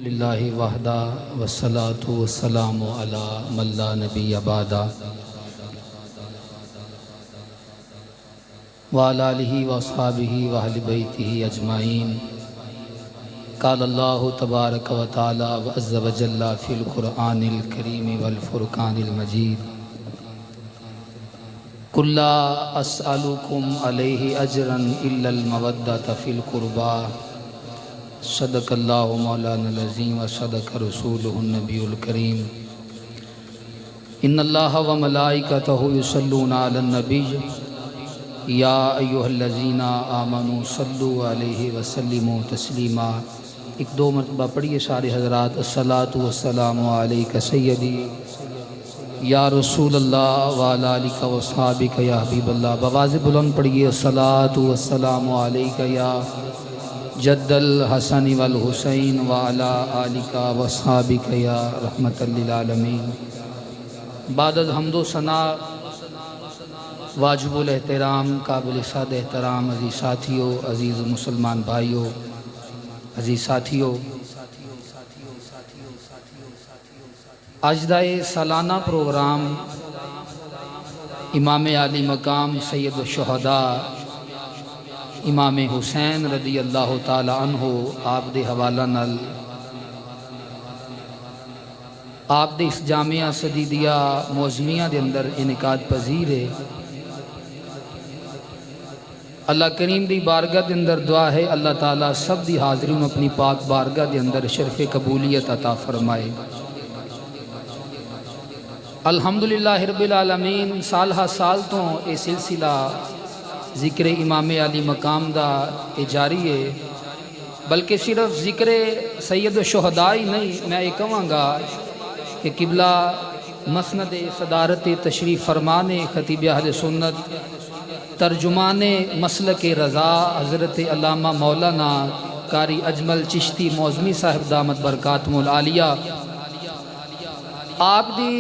للہ وحدہ والصلاة والسلام علی من لا نبی بعدہ وعلی آلہ واصحابہ واہل بیتہ اجمعین۔ قال اللہ تبارک و تعالی وعز وجل فی القرآن الکریم والفرقان المجید قل لا اسألکم علیہ اجرا الا المودۃ فی القربى صدق اللہ مولانا العظیم و صدق رسولہ النبی الکریم۔ ان اللہ و ملائکتہ یصلون علی النبی یا ایہا الذین آمنوا صلوا علیہ وسلموا تسلیما۔ ایک دو مرتبہ پڑھیے سارے حضرات، الصلاۃ والسلام علیک سیدی یا رسول اللہ وعلی آلک و اصحابک یا حبیب اللہ۔ بآواز بلند پڑھیے، الصلاۃ والسلام علیک یا جد الحسن والحسین وعلی آلک و اصحابک یا رحمت للعالمین۔ بعد از حمد و ثنا، واجب الاحترام، قابل صد احترام عزیز ساتھیوں، عزیز مسلمان بھائیوں، عزیز ساتھیوں، آج دا یہ سالانہ پروگرام امام عالی مقام سید الشہداء امام حسین رضی اللہ تعالی عنہ آپ دے حوالہ نال آپ دے اس جامعہ سدیدیہ موزمیہ دے اندر انعقاد پذیر ہے۔ اللہ کریم دی بارگاہ دے اندر دعا ہے اللہ تعالیٰ سب دی حاضرین اپنی پاک بارگاہ دے اندر شرف قبولیت عطا فرمائے۔ الحمدللہ رب العالمین، سال ہا سال تو اے سلسلہ ذکر امام علی مقام دا جاری ہے، بلکہ صرف ذکر سید الشہداء ہی نہیں، میں یہ کہوں گا کہ قبلہ مسند صدارت تشریف فرمان خطیب اہل سنت ترجمان مسلک رضا حضرت علامہ مولانا قاری اجمل چشتی موزمی صاحب دامت برکاتہم العالیہ، آپ دی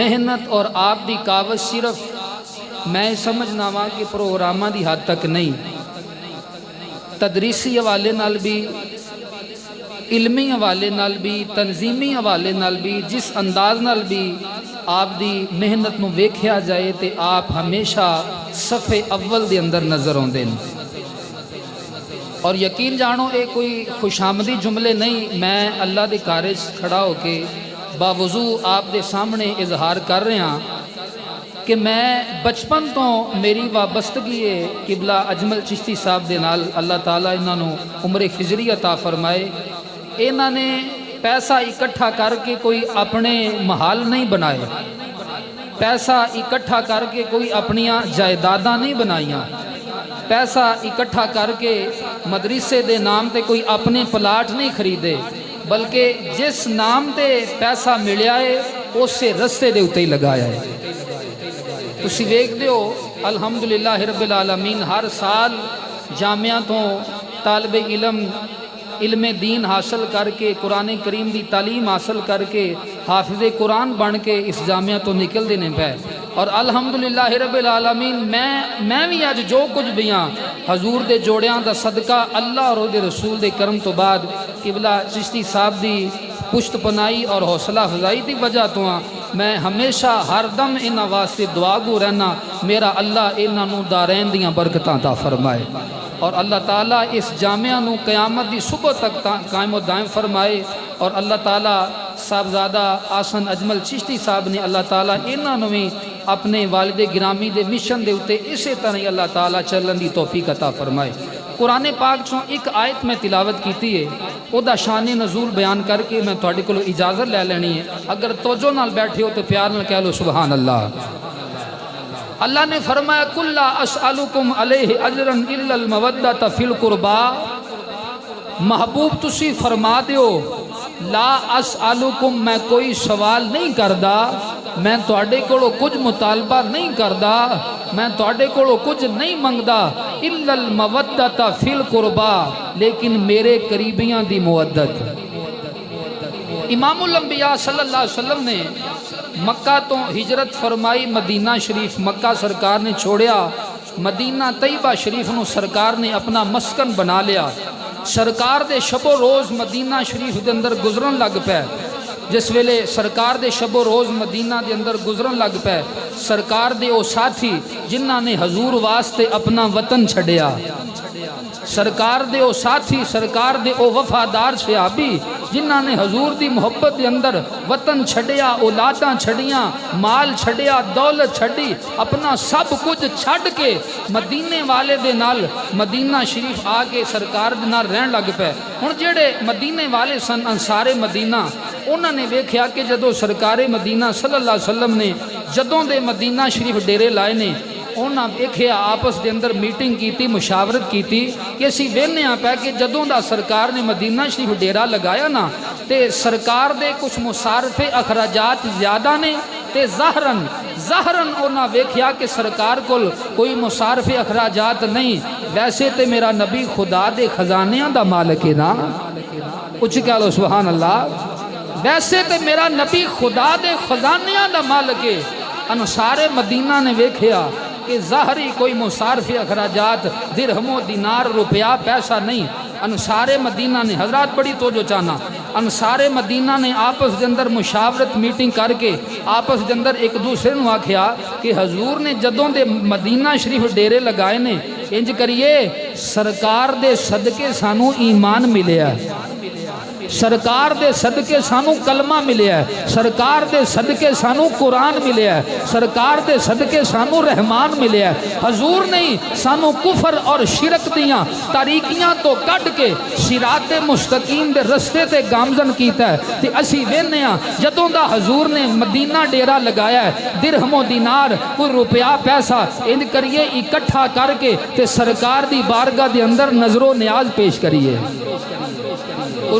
محنت اور آپ دی کاوش صرف میں سمجھنا وا کہ پروگرامہ دی حد تک نہیں، تدریسی حوالے نال بھی، علمی حوالے نال بھی، تنظیمی حوالے نال بھی، جس انداز نال بھی آپ دی محنت نو ویکھیا جائے تے آپ ہمیشہ صف اول دے اندر نظر آندے ہیں۔ اور یقین جانو اے کوئی خوشامدی جملے نہیں، میں اللہ دے کارج کھڑا ہو کے باوضو آپ دے سامنے اظہار کر رہے ہیں کہ میں بچپن تو میری وابستگی ہے قبلہ اجمل چشتی صاحب دے نال، اللہ تعالیٰ انہاں نو عمر خضری عطا فرمائے۔ انہاں نے پیسہ اکٹھا کر کے کوئی اپنے محال نہیں بنائے، پیسہ اکٹھا کر کے کوئی اپنیاں جائیداداں نہیں بنائیاں، پیسہ اکٹھا کر کے مدرسے دے نام تے کوئی اپنے پلاٹ نہیں خریدے، بلکہ جس نام تے پیسہ ملیا ہے اسے رستے دے اتے ہی لگایا ہے۔ تسی ویکھ دیو الحمدللہ رب العالمین، ہر سال جامعہ تو طالب علم دین حاصل کر کے، قرآن کریم دی تعلیم حاصل کر کے، حافظ قرآن بن کے اس جامعہ تو نکل دینے پہ، اور الحمدللہ رب العالمین میں بھی آج جو کچھ بھی ہاں حضور دے جوڑیاں دا صدقہ اللہ اور دے رسول دے کرم تو بعد قبلہ چشتی صاحب دی پشت پنائی اور حوصلہ افزائی دی وجہ تو ہاں میں ہمیشہ ہر دم انہاں واسطے دعا گو رہنا، میرا اللہ انہاں نو دارین دیاں برکتاں عطا فرمائے، اور اللہ تعالیٰ اس جامعہ نو قیامت دی صبح تک قائم و دائم فرمائے، اور اللہ تعالیٰ صاحبزادہ آسن اجمل چشتی صاحب نے اللہ تعالیٰ انہاں نو بھی اپنے والد گرامی دے مشن دے اتے اسی طرح ہی اللہ تعالیٰ چلن دی توفیق عطا فرمائے۔ قرآن پاک چوں ایک آیت میں تلاوت کیتی ہے، او دا شان نزول بیان کر کے میں تھوڑے کو اجازت لے لینی ہے، اگر توجہ نال بیٹھے ہو تو پیار نال کہہ لو سبحان اللہ۔ اللہ نے فرمایا قل لا اسألکم علیہ اجرا الا المودۃ فی القربى، محبوب تسی فرما دیو لا اسألکم، میں کوئی سوال نہیں کردا، میں تواڈے کولوں کچھ مطالبہ نہیں کردا، میں تواڈے کولوں کچھ نہیں منگدا، الا المودۃ فی القربى، لیکن میرے قریبیاں دی مودت۔ امام الانبیاء صلی اللہ علیہ وسلم نے مکہ تو ہجرت فرمائی، مدینہ شریف مکہ سرکار نے چھوڑیا، مدینہ طیبہ شریف نو سرکار نے اپنا مسکن بنا لیا، سرکار دے شب و روز مدینہ شریف دے اندر گزرن لگ پے جس ویلے سرکار دے شب و روز مدینہ دے اندر گزرن لگ پے سرکار دے او ساتھی جنہاں نے حضور واسطے اپنا وطن چھڑیا سرکار دے او ساتھی سرکار دے او وفادار صحابی جنہاں نے حضور دی محبت دے اندر وطن چھڑیا اولاداں چھڑیاں مال چھڑیا دولت چھڑی اپنا سب کچھ چھڑ کے مدینے والے دے نال مدینہ شریف آ کے سرکار دے نال رہن لگ پے ہن جڑے مدینے والے سن انصار مدینہ انہوں نے ویکھیا کہ جدوں سرکار مدینہ صلی اللہ علیہ وسلم نے جدوں دے مدینہ شریف ڈیرے لائے نے انہاں ویکھیا آپس دے اندر میٹنگ کیتی مشاورت کیتی کہ اسی وینے آ پے کہ جدوں دا سرکار نے مدینہ شریف ڈیرا لگایا نا تے سرکار دے کچھ مصارف اخراجات زیادہ نے تے ظاہرن انہاں ویکھیا کہ سرکار کول کوئی مصارف اخراجات نہیں ویسے تے میرا نبی خدا دے خزانیاں دا مالک ہے نا اچھ کہہ لو سبحان اللہ ویسے تے میرا نبی خدا دے خزانیاں دا مالک ہے انصار مدینہ نے ویکھیا کہ ظاہری کوئی مصارف اخراجات درہم و دینار روپیہ پیسہ نہیں انصار مدینہ نے حضرات بڑی توجہ چاہنا انصار مدینہ نے آپس دے اندر مشاورت میٹنگ کر کے آپس دے اندر ایک دوسرے نو آکھیا کہ حضور نے جدوں دے مدینہ شریف ڈیرے لگائے نے انج کریے سرکار دے صدقے سانو ایمان ملیا سرکار دے صدقے سانو کلمہ ملیا ہے سرکار دے صدقے سانو قرآن ملیا ہے سرکار دے صدقے سانو رحمان ملیا ہے حضور نہیں سانو کفر اور شرک دیاں تاریکیاں تو کٹ کے صراط مستقیم دے رستے تے گامزن کیتا ہے تے اسی وینیاں جدوں دا حضور نے مدینہ ڈیرا لگایا ہے درہم و دینار کوئی روپیہ پیسہ ان کریے اکٹھا کر کے تے سرکار دی بارگاہ دے اندر نظر و نیاز پیش کریے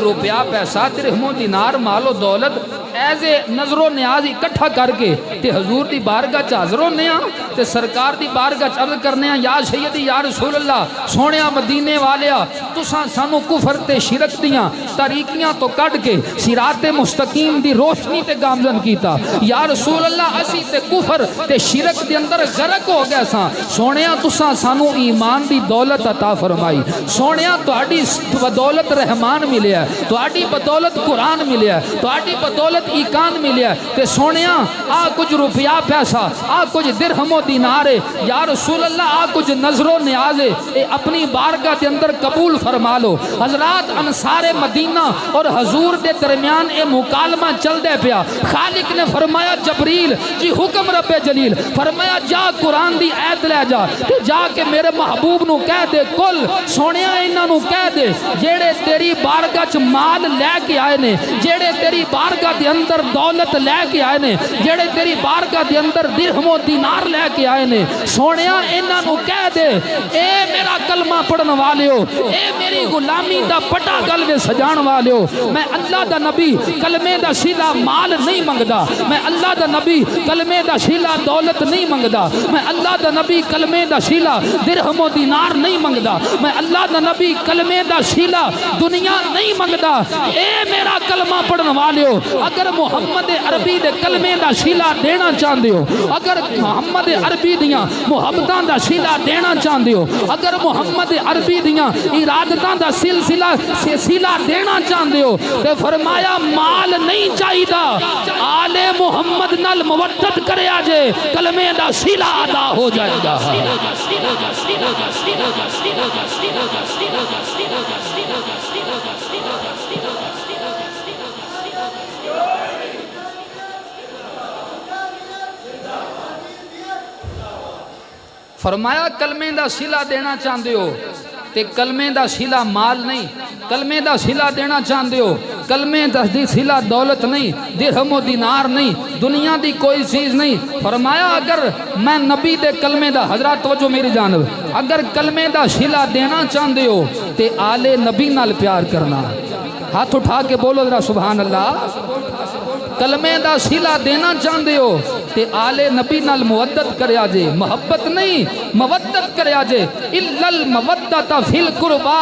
روپیہ پیسہ درہم و دینار مال و دولت ایز اے نظر و نیاز اکٹھا کر کے تے حضور دی بارگاہ چ حاضر ہونے ہاں تے سرکار دی بارگاہ چ عرض کرنے ہاں یا سیدی یا رسول اللہ سونیا مدینے والیا تساں سانو کفر تے شرک دیاں تاریکیاں تو کٹ کے صراط مستقیم دی روشنی تے گامزن کیتا یا رسول اللہ اسی تے کفر تے شرک دے اندر غرق ہو گئے ساں سونیا تساں سانو ایمان دی دولت عطا فرمائی سونیا تہاڈی بدولت رحمان ملیا تہاڈی بدولت قرآن ملیا تہاڈی بدولت ایکان ملیا تے سونیا آ کچھ روپیہ پیسہ آ کچھ درہم و دینار یا رسول اللہ آ کچھ نظر و نیاز اے اپنی بارگاہ دے اندر قبول فرما لو حضرات انصار مدینہ اور حضور دے درمیان اے مکالمہ چل دے پیا خالق نے فرمایا جبریل جی حکم رب جلیل فرمایا جا قرآن دی آیت لے جا تے جا کے میرے محبوب نو کہہ دے کل سونیا انہاں نو کہہ دے جیڑے تیری بارگاہ چ مال لے کے آئے نے جیڑے تیری بارگاہ دے اندر دولت لے کے آئے نے جیڑے تیری بارگاہ دے اندر درہم و دینار لے کے آئے نے سونیا انہاں نو کہہ دے اے میرا کلمہ پڑھن والیو اے میری غلامی دا پٹا گل وچ سجان والیو میں اللہ دا نبی کلمے دا صلہ مال نہیں منگدا میں اللہ دا نبی کلمے دا صلہ دولت نہیں منگدا میں اللہ دا نبی کلمے دا صلہ درہم و دینار نہیں منگدا میں اللہ دا نبی کلمے دا صلہ دنیا نہیں منگدا اے میرا کلمہ پڑھن والیو اگر محمد عربی دے کلمے دا صلہ دینا چاہندے ہو اگر محمد عربی دیاں محبتاں دا صلہ دینا چاہندے ہو اگر محمد عربی دیاں ارادتاں دا صلہ دینا چاہندے ہو تے فرمایا مال نہیں چاہیدا آل محمد نال مودت کریا جے کلمے دا صلہ ادا ہو جائے گا فرمایا کلمے دا صلہ دینا چاہندے ہو تے کلمے دا صلہ مال نہیں کلمے دا صلہ دینا چاہندے ہو کلمے دا صلہ دولت نہیں درہم و دینار نہیں دنیا دی کوئی چیز نہیں فرمایا اگر میں نبی دے کلمے دا حضرات توجہ میری جانب اگر کلمے دا صلہ دینا چاہندے ہو تے آل نبی نال پیار کرنا ہاتھ اٹھا کے بولو ذرا سبحان اللہ کلمے دا صلہ دینا چاہندے ہو تے آل نبی نال مودت کریا جے محبت نہیں مودت کریا جے الا المودت فی القربا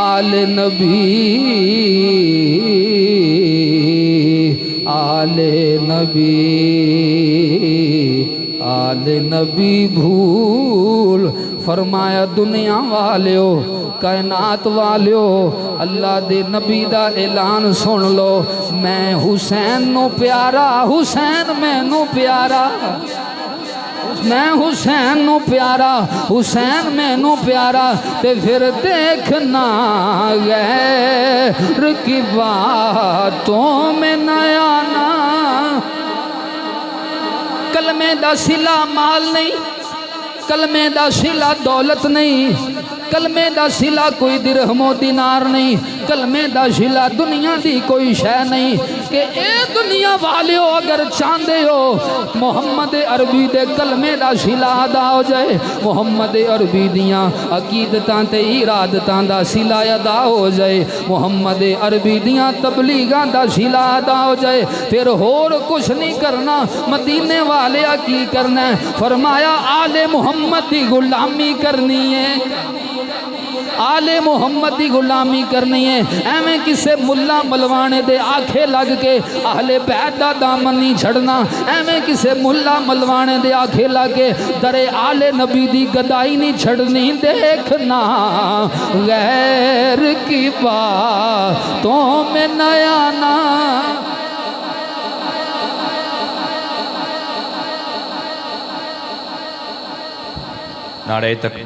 آل نبی آل نبی آل نبی بھول فرمایا دنیا والیو کائنات والیو اللہ دے نبی دا اعلان سن لو میں حسین نو پیارا حسین میں نو پیارا میں حسین نو پیارا حسین میں نو پیارا تے پھر دیکھنا غیر کی باتوں میں نہ آنا کلمے دا صلہ مال نہیں کلمے دا صلہ دولت نہیں کلمے دا صلہ کوئی درہم و دینار نہیں کلمے دا صلہ دنیا دی کوئی شے نہیں کہ اے دنیا والیو اگر چاندے ہو محمد عربی دے کلمے دا صلہ ادا ہو جائے محمد عربی دیاں عقیدتاں تے ارادتاں دا صلہ ادا ہو جائے محمد عربی دیاں تبلیغاں دا صلہ ادا ہو جائے پھر اور کچھ نہیں کرنا مدینے والے کی کرنا ہے فرمایا آل محمد دی غلامی کرنی ہے آل محمد دی غلامی کرنی ہے ایویں کسے ملا ملوانے دے آنکھیں لگ کے اہل بیت دا دامن نہیں چھڑنا ایویں کسے ملا ملوانے دے آنکھیں لگ کے در آل نبی دی گدائی نہیں چھڑنی دیکھنا غیر کی باتوں میں نہ آنا نعرہ تکبیر